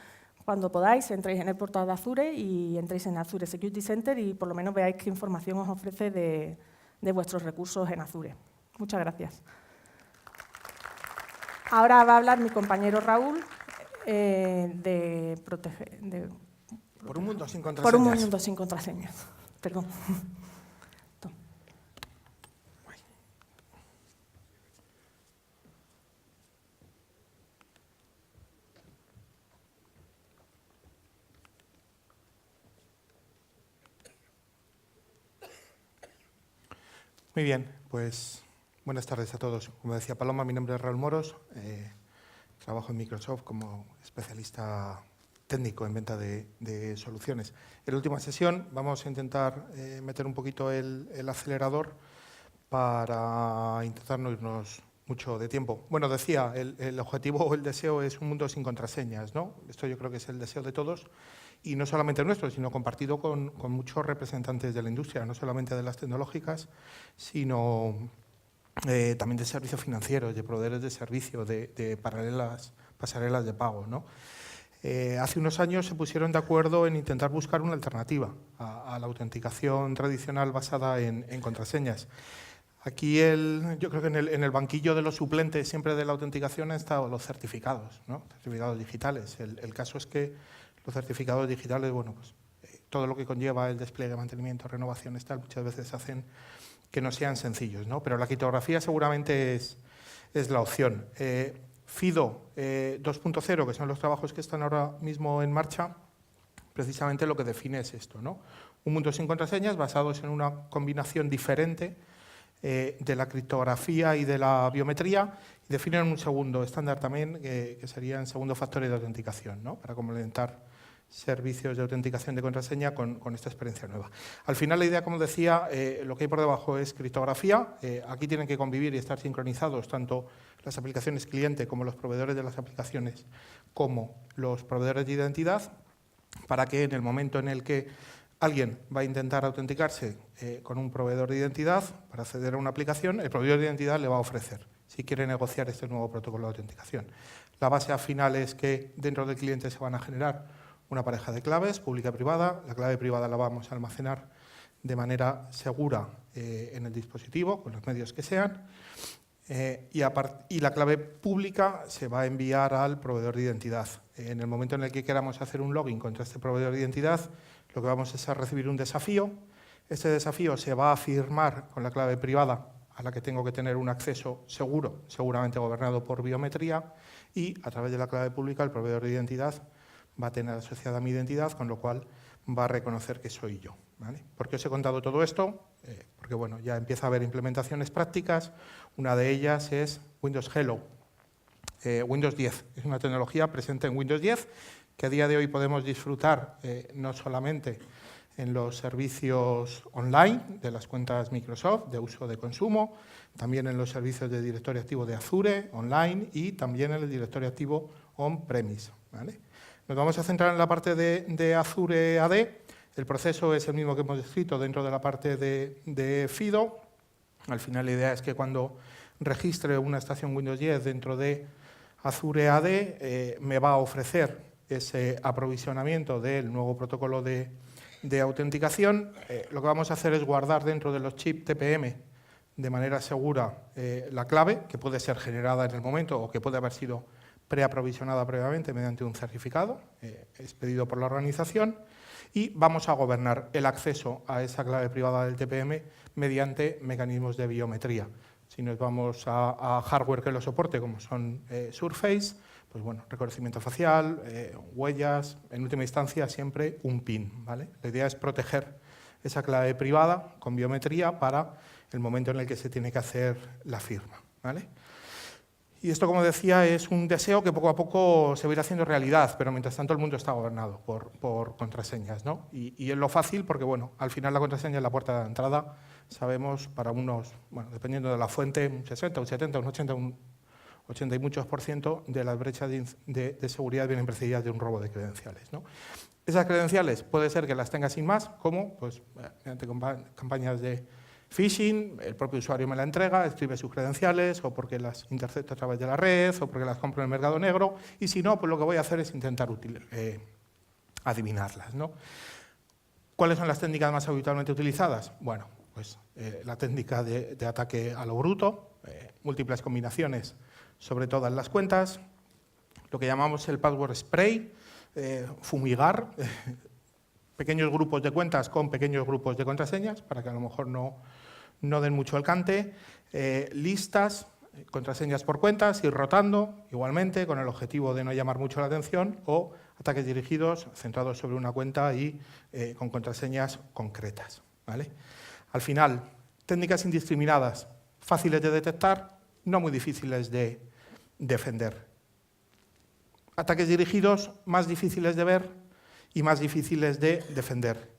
cuando podáis, entréis en el portal de Azure y entréis en Azure Security Center y por lo menos veáis qué información os ofrece de vuestros recursos en Azure. Muchas gracias. Ahora va a hablar mi compañero Raúl de proteger... Por un mundo sin contraseñas. Por un mundo sin contraseñas. Perdón. Muy bien, pues buenas tardes a todos. Como decía Paloma, mi nombre es Raúl Moros. Trabajo en Microsoft como especialista técnico en venta de soluciones. En la última sesión vamos a intentar meter un poquito el acelerador para intentar no irnos mucho de tiempo. Bueno, decía, el objetivo o el deseo es un mundo sin contraseñas, ¿no? Esto yo creo que es el deseo de todos, y no solamente nuestro, sino compartido con muchos representantes de la industria, no solamente de las tecnológicas, sino también de servicios financieros, de proveedores de servicio, de pasarelas de pago, ¿no? Hace unos años se pusieron de acuerdo en intentar buscar una alternativa a la autenticación tradicional basada en contraseñas. Aquí yo creo que en el banquillo de los suplentes siempre de la autenticación han estado los certificados, ¿no? Certificados digitales. El caso es que los certificados digitales, bueno, pues todo lo que conlleva el despliegue, mantenimiento, renovaciones, tal, muchas veces hacen que no sean sencillos, ¿no? Pero la criptografía seguramente es la opción. FIDO 2.0, que son los trabajos que están ahora mismo en marcha, precisamente lo que define es esto, ¿no? Un mundo sin contraseñas basados en una combinación diferente de la criptografía y de la biometría, y definen un segundo estándar también, que serían segundo factores de autenticación, ¿no? Para complementar servicios de autenticación de contraseña con esta experiencia nueva. Al final, la idea, como decía, lo que hay por debajo es criptografía. Aquí tienen que convivir y estar sincronizados tanto las aplicaciones cliente como los proveedores de las aplicaciones, como los proveedores de identidad, para que en el momento en el que alguien va a intentar autenticarse con un proveedor de identidad para acceder a una aplicación, el proveedor de identidad le va a ofrecer si quiere negociar este nuevo protocolo de autenticación. La base al final es que dentro del cliente se van a generar una pareja de claves, pública y privada. La clave privada la vamos a almacenar de manera segura en el dispositivo, con los medios que sean, y la clave pública se va a enviar al proveedor de identidad. En el momento en el que queramos hacer un login contra este proveedor de identidad, lo que vamos es a recibir un desafío. Este desafío se va a firmar con la clave privada, a la que tengo que tener un acceso seguro, seguramente gobernado por biometría, y a través de la clave pública el proveedor de identidad va a tener asociada mi identidad, con lo cual va a reconocer que soy yo, ¿vale? ¿Por qué os he contado todo esto? Porque bueno, ya empieza a haber implementaciones prácticas. Una de ellas es Windows Hello, Windows 10. Es una tecnología presente en Windows 10 que a día de hoy podemos disfrutar no solamente en los servicios online de las cuentas Microsoft de uso de consumo, también en los servicios de directorio activo de Azure online y también en el directorio activo on-premise, ¿vale? Nos vamos a centrar en la parte de Azure AD. El proceso es el mismo que hemos descrito dentro de la parte de FIDO. Al final la idea es que cuando registre una estación Windows 10 dentro de Azure AD me va a ofrecer ese aprovisionamiento del nuevo protocolo de autenticación. Lo que vamos a hacer es guardar dentro de los chips TPM de manera segura la clave, que puede ser generada en el momento o que puede haber sido preaprovisionada previamente mediante un certificado expedido por la organización, y vamos a gobernar el acceso a esa clave privada del TPM mediante mecanismos de biometría. Si nos vamos a hardware que lo soporte, como son Surface, pues bueno, reconocimiento facial, huellas, en última instancia siempre un PIN, ¿vale? La idea es proteger esa clave privada con biometría para el momento en el que se tiene que hacer la firma, ¿vale? Y esto, como decía, es un deseo que poco a poco se va a ir haciendo realidad, pero mientras tanto el mundo está gobernado por contraseñas, ¿no? Y es lo fácil porque, bueno, al final la contraseña es la puerta de entrada. Sabemos para unos, bueno, dependiendo de la fuente, un 60, un 70, un 80, un 80 y muchos % de las brechas de seguridad vienen precedidas de un robo de credenciales, ¿no? Esas credenciales puede ser que las tenga sin más, como pues, mediante campañas de phishing, el propio usuario me la entrega, escribe sus credenciales, o porque las intercepto a través de la red, o porque las compro en el mercado negro, y si no, pues lo que voy a hacer es intentar adivinarlas, ¿no? ¿Cuáles son las técnicas más habitualmente utilizadas? Bueno, pues la técnica de ataque a lo bruto, múltiples combinaciones sobre todas las cuentas, lo que llamamos el password spray, fumigar pequeños grupos de cuentas con pequeños grupos de contraseñas, para que a lo mejor no den mucho el cante, listas, contraseñas por cuentas, ir rotando igualmente con el objetivo de no llamar mucho la atención, o ataques dirigidos centrados sobre una cuenta y con contraseñas concretas, ¿vale? Al final, técnicas indiscriminadas, fáciles de detectar, no muy difíciles de defender. Ataques dirigidos, más difíciles de ver y más difíciles de defender.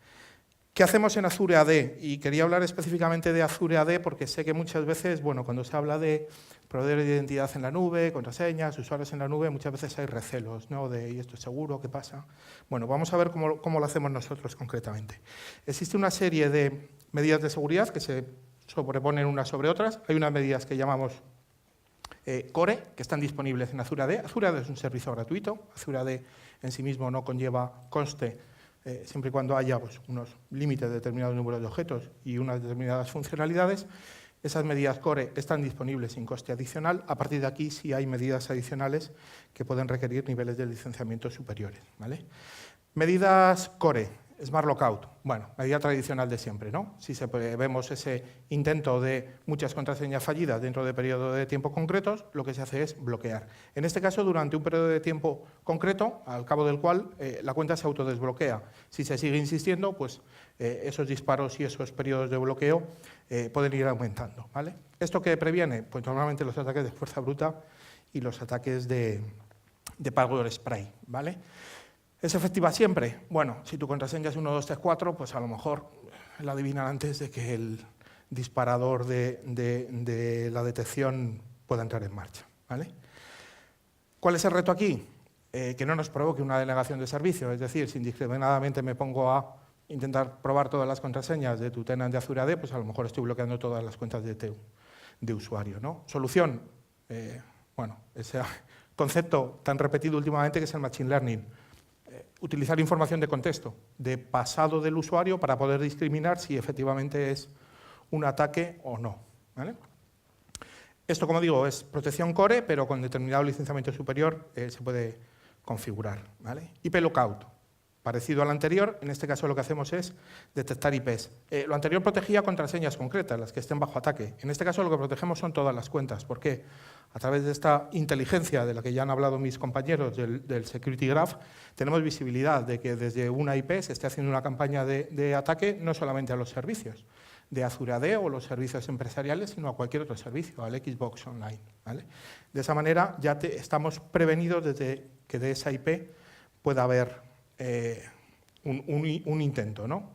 ¿Qué hacemos en Azure AD? Y quería hablar específicamente de Azure AD porque sé que muchas veces, bueno, cuando se habla de proveedores de identidad en la nube, contraseñas, usuarios en la nube, muchas veces hay recelos, ¿no? De ¿y esto es seguro? ¿Qué pasa? Bueno, vamos a ver cómo lo hacemos nosotros concretamente. Existe una serie de medidas de seguridad que se sobreponen unas sobre otras. Hay unas medidas que llamamos Core, que están disponibles en Azure AD. Azure AD es un servicio gratuito. Azure AD en sí mismo no conlleva coste, siempre y cuando haya pues, unos límites de determinados números de objetos y unas determinadas funcionalidades. Esas medidas Core están disponibles sin coste adicional. A partir de aquí sí hay medidas adicionales que pueden requerir niveles de licenciamiento superiores, ¿vale? Medidas Core, Smart Lockout. Bueno, medida tradicional de siempre, ¿no? Si vemos ese intento de muchas contraseñas fallidas dentro de periodos de tiempo concretos, lo que se hace es bloquear. En este caso, durante un periodo de tiempo concreto, al cabo del cual la cuenta se autodesbloquea. Si se sigue insistiendo, pues esos disparos y esos periodos de bloqueo pueden ir aumentando, ¿vale? ¿Esto qué previene? Pues normalmente los ataques de fuerza bruta y los ataques de password spray, ¿vale? ¿Es efectiva siempre? Bueno, si tu contraseña es 1, 2, 3, 4, pues a lo mejor la adivinan antes de que el disparador de la detección pueda entrar en marcha, ¿vale? ¿Cuál es el reto aquí? Que no nos provoque una denegación de servicio, es decir, si indiscriminadamente me pongo a intentar probar todas las contraseñas de tu tenant de Azure AD, pues a lo mejor estoy bloqueando todas las cuentas de usuario, ¿no? Solución, bueno, ese concepto tan repetido últimamente que es el Machine Learning. Utilizar información de contexto, de pasado del usuario para poder discriminar si efectivamente es un ataque o no, ¿vale? Esto, como digo, es protección Core, pero con determinado licenciamiento superior se puede configurar, ¿vale? IP Lookout, parecido al anterior, en este caso lo que hacemos es detectar IPs. Lo anterior protegía contraseñas concretas, las que estén bajo ataque. En este caso lo que protegemos son todas las cuentas. ¿Por qué? A través de esta inteligencia de la que ya han hablado mis compañeros del Security Graph, tenemos visibilidad de que desde una IP se esté haciendo una campaña de ataque no solamente a los servicios de Azure AD o los servicios empresariales, sino a cualquier otro servicio, al Xbox Online, ¿vale? De esa manera ya estamos prevenidos desde que de esa IP pueda haber un intento, ¿no?,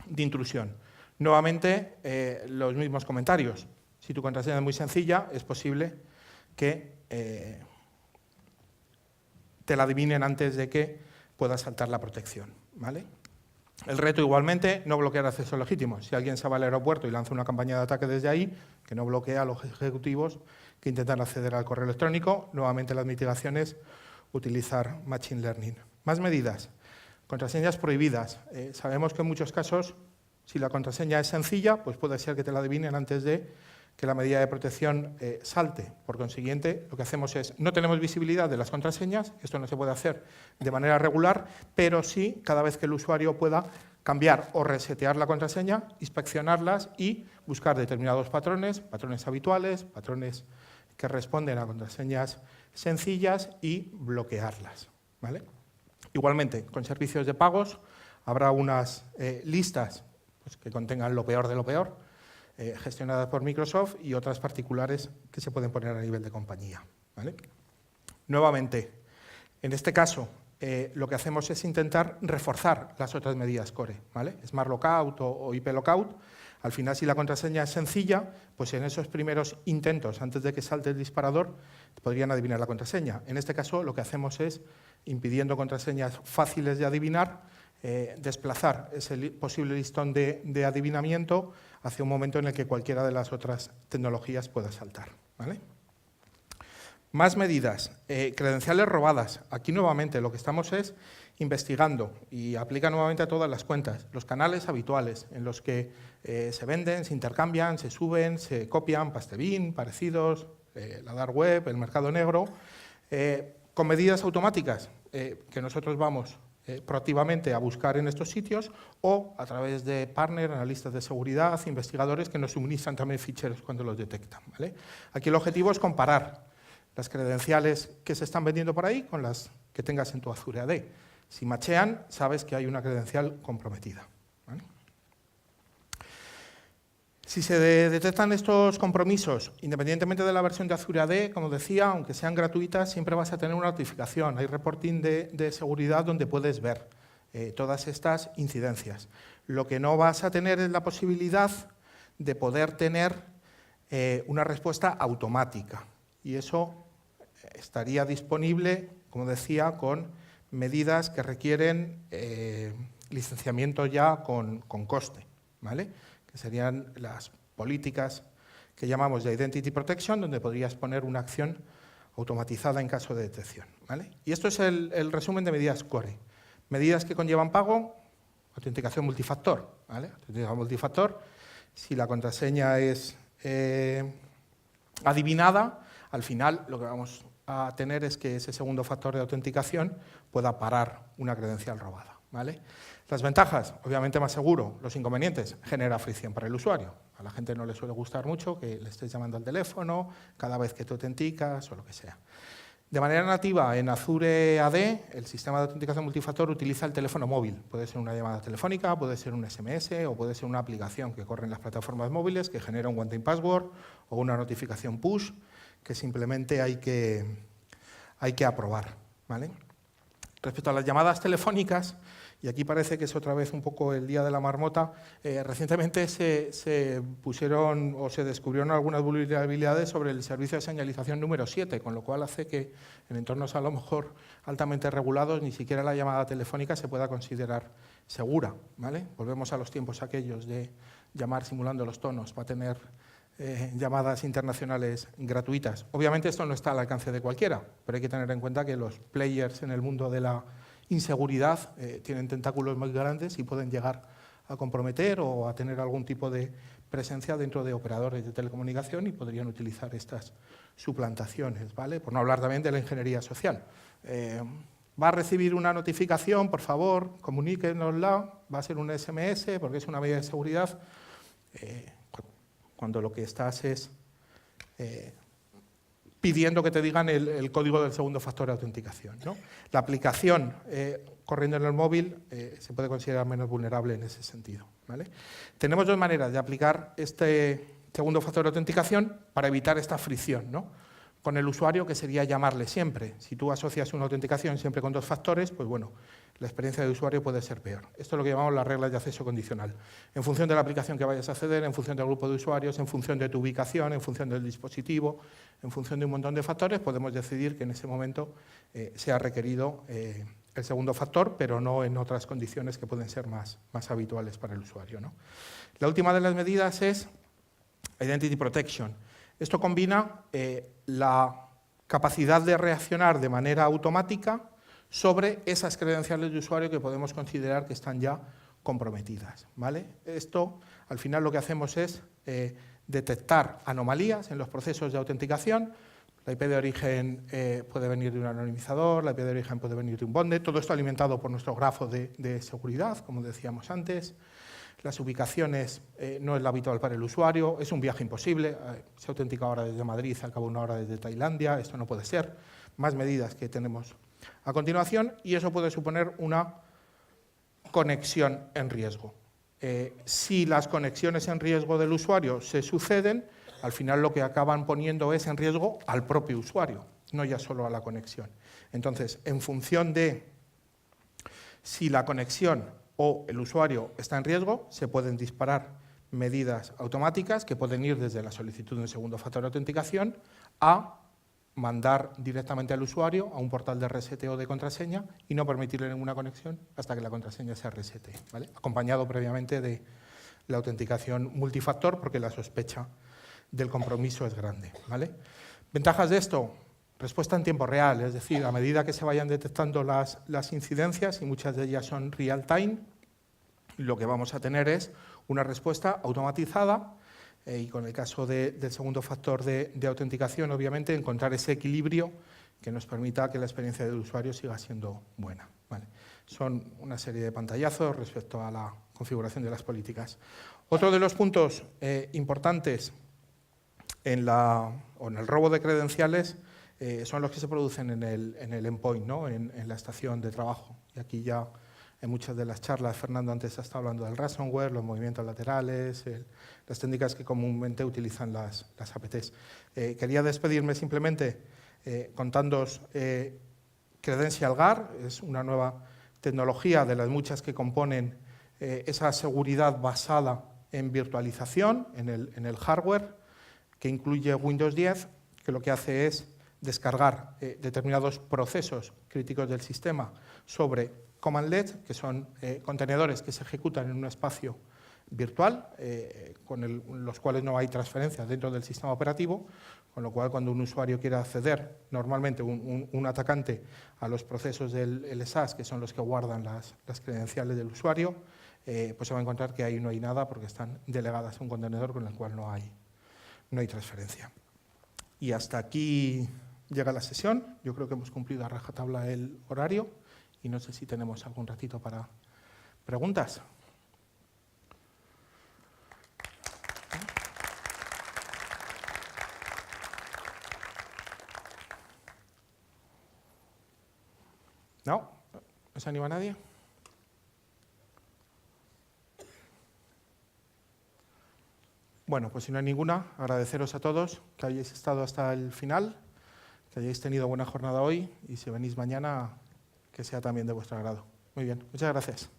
de intrusión. Nuevamente, los mismos comentarios. Si tu contraseña es muy sencilla, es posible que te la adivinen antes de que puedas saltar la protección, ¿vale? El reto igualmente, no bloquear accesos legítimos. Si alguien se va al aeropuerto y lanza una campaña de ataque desde ahí, que no bloquea a los ejecutivos que intentan acceder al correo electrónico. Nuevamente las mitigaciones, utilizar Machine Learning. Más medidas. Contraseñas prohibidas. Sabemos que en muchos casos, si la contraseña es sencilla, pues puede ser que te la adivinen antes de que la medida de protección salte. Por consiguiente, lo que hacemos es, no tenemos visibilidad de las contraseñas, esto no se puede hacer de manera regular, pero sí cada vez que el usuario pueda cambiar o resetear la contraseña, inspeccionarlas y buscar determinados patrones, patrones habituales, patrones que responden a contraseñas sencillas y bloquearlas, ¿vale? Igualmente, con servicios de pagos habrá unas listas pues, que contengan lo peor de lo peor, gestionadas por Microsoft y otras particulares que se pueden poner a nivel de compañía, ¿vale? Nuevamente, en este caso, lo que hacemos es intentar reforzar las otras medidas Core, ¿vale? Smart Lookout o IP Lookout. Al final, si la contraseña es sencilla, pues en esos primeros intentos, antes de que salte el disparador, podrían adivinar la contraseña. En este caso, lo que hacemos es, impidiendo contraseñas fáciles de adivinar, desplazar ese posible listón de adivinamiento hacia un momento en el que cualquiera de las otras tecnologías pueda saltar, ¿vale? Más medidas. Credenciales robadas. Aquí nuevamente lo que estamos es investigando y aplica nuevamente a todas las cuentas. Los canales habituales en los que se venden, se intercambian, se suben, se copian, Pastebin, parecidos, la dark web, el mercado negro, con medidas automáticas que nosotros vamos proactivamente a buscar en estos sitios o a través de partners, analistas de seguridad, investigadores que nos suministran también ficheros cuando los detectan, ¿vale? Aquí el objetivo es comparar las credenciales que se están vendiendo por ahí con las que tengas en tu Azure AD. Si machean, sabes que hay una credencial comprometida, ¿vale? Si se detectan estos compromisos, independientemente de la versión de Azure AD, como decía, aunque sean gratuitas, siempre vas a tener una notificación. Hay reporting de seguridad donde puedes ver todas estas incidencias. Lo que no vas a tener es la posibilidad de poder tener una respuesta automática, y eso estaría disponible, como decía, con medidas que requieren licenciamiento ya con coste, ¿vale? Que serían las políticas que llamamos de Identity Protection, donde podrías poner una acción automatizada en caso de detección, ¿vale? Y esto es el resumen de medidas Core. Medidas que conllevan pago, autenticación multifactor, ¿vale? Autenticación multifactor, si la contraseña es adivinada, al final lo que vamos a tener es que ese segundo factor de autenticación pueda parar una credencial robada, ¿vale? Las ventajas, obviamente más seguro. Los inconvenientes, genera fricción para el usuario. A la gente no le suele gustar mucho que le estés llamando al teléfono cada vez que te autenticas o lo que sea. De manera nativa, en Azure AD, el sistema de autenticación multifactor utiliza el teléfono móvil. Puede ser una llamada telefónica, puede ser un SMS o puede ser una aplicación que corre en las plataformas móviles que genera un one-time password o una notificación push que simplemente hay que aprobar, ¿vale? Respecto a las llamadas telefónicas, y aquí parece que es otra vez un poco el día de la marmota, recientemente se pusieron o se descubrieron algunas vulnerabilidades sobre el servicio de señalización número 7, con lo cual hace que en entornos a lo mejor altamente regulados ni siquiera la llamada telefónica se pueda considerar segura, ¿vale? Volvemos a los tiempos aquellos de llamar simulando los tonos para tener llamadas internacionales gratuitas. Obviamente esto no está al alcance de cualquiera, pero hay que tener en cuenta que los players en el mundo de la inseguridad tienen tentáculos muy grandes y pueden llegar a comprometer o a tener algún tipo de presencia dentro de operadores de telecomunicación y podrían utilizar estas suplantaciones, ¿vale? Por no hablar también de la ingeniería social. Va a recibir una notificación, por favor, comuníquenosla, va a ser un SMS porque es una medida de seguridad, cuando lo que estás es pidiendo que te digan el código del segundo factor de autenticación, ¿no? La aplicación corriendo en el móvil se puede considerar menos vulnerable en ese sentido, ¿vale? Tenemos dos maneras de aplicar este segundo factor de autenticación para evitar esta fricción, ¿no? Con el usuario, que sería llamarle siempre. Si tú asocias una autenticación siempre con dos factores, pues bueno, la experiencia de usuario puede ser peor. Esto es lo que llamamos las reglas de acceso condicional. En función de la aplicación que vayas a acceder, en función del grupo de usuarios, en función de tu ubicación, en función del dispositivo, en función de un montón de factores, podemos decidir que en ese momento sea requerido el segundo factor, pero no en otras condiciones que pueden ser más habituales para el usuario, ¿no? La última de las medidas es Identity Protection. Esto combina la capacidad de reaccionar de manera automática sobre esas credenciales de usuario que podemos considerar que están ya comprometidas, ¿vale? Esto, al final, lo que hacemos es detectar anomalías en los procesos de autenticación. La IP de origen puede venir de un anonimizador, la IP de origen puede venir de un bonded, todo esto alimentado por nuestro grafo de seguridad, como decíamos antes. Las ubicaciones no es lo habitual para el usuario, es un viaje imposible, se autentica ahora desde Madrid, al cabo de una hora desde Tailandia, esto no puede ser. Más medidas que tenemos a continuación, y eso puede suponer una conexión en riesgo. Si las conexiones en riesgo del usuario se suceden, al final lo que acaban poniendo es en riesgo al propio usuario, no ya solo a la conexión. Entonces, en función de si la conexión o el usuario está en riesgo, se pueden disparar medidas automáticas que pueden ir desde la solicitud de un segundo factor de autenticación a mandar directamente al usuario a un portal de reseteo de contraseña y no permitirle ninguna conexión hasta que la contraseña se resete, ¿vale? Acompañado previamente de la autenticación multifactor, porque la sospecha del compromiso es grande, ¿vale? Ventajas de esto: respuesta en tiempo real, es decir, a medida que se vayan detectando las incidencias, y muchas de ellas son real time, lo que vamos a tener es una respuesta automatizada y con el caso del segundo factor de autenticación, obviamente, encontrar ese equilibrio que nos permita que la experiencia del usuario siga siendo buena, ¿vale? Son una serie de pantallazos respecto a la configuración de las políticas. Otro de los puntos importantes en el robo de credenciales son los que se producen en el endpoint, ¿no? en la estación de trabajo. Y aquí ya en muchas de las charlas, Fernando antes ha estado hablando del ransomware, los movimientos laterales, las técnicas que comúnmente utilizan las APTs. Quería despedirme simplemente contándoos CredentialGuard, es una nueva tecnología de las muchas que componen esa seguridad basada en virtualización, en el hardware, que incluye Windows 10, que lo que hace es descargar determinados procesos críticos del sistema sobre Commandlet, que son contenedores que se ejecutan en un espacio virtual, con los cuales no hay transferencias dentro del sistema operativo, con lo cual cuando un usuario quiere acceder, normalmente un atacante, a los procesos del SAS, que son los que guardan las credenciales del usuario, pues se va a encontrar que ahí no hay nada porque están delegadas a un contenedor con el cual no hay transferencia. Y hasta aquí llega la sesión. Yo creo que hemos cumplido a rajatabla el horario y no sé si tenemos algún ratito para preguntas. ¿No? ¿No se anima nadie? Bueno, pues si no hay ninguna, agradeceros a todos que hayáis estado hasta el final, que hayáis tenido buena jornada hoy y si venís mañana, que sea también de vuestro agrado. Muy bien, muchas gracias.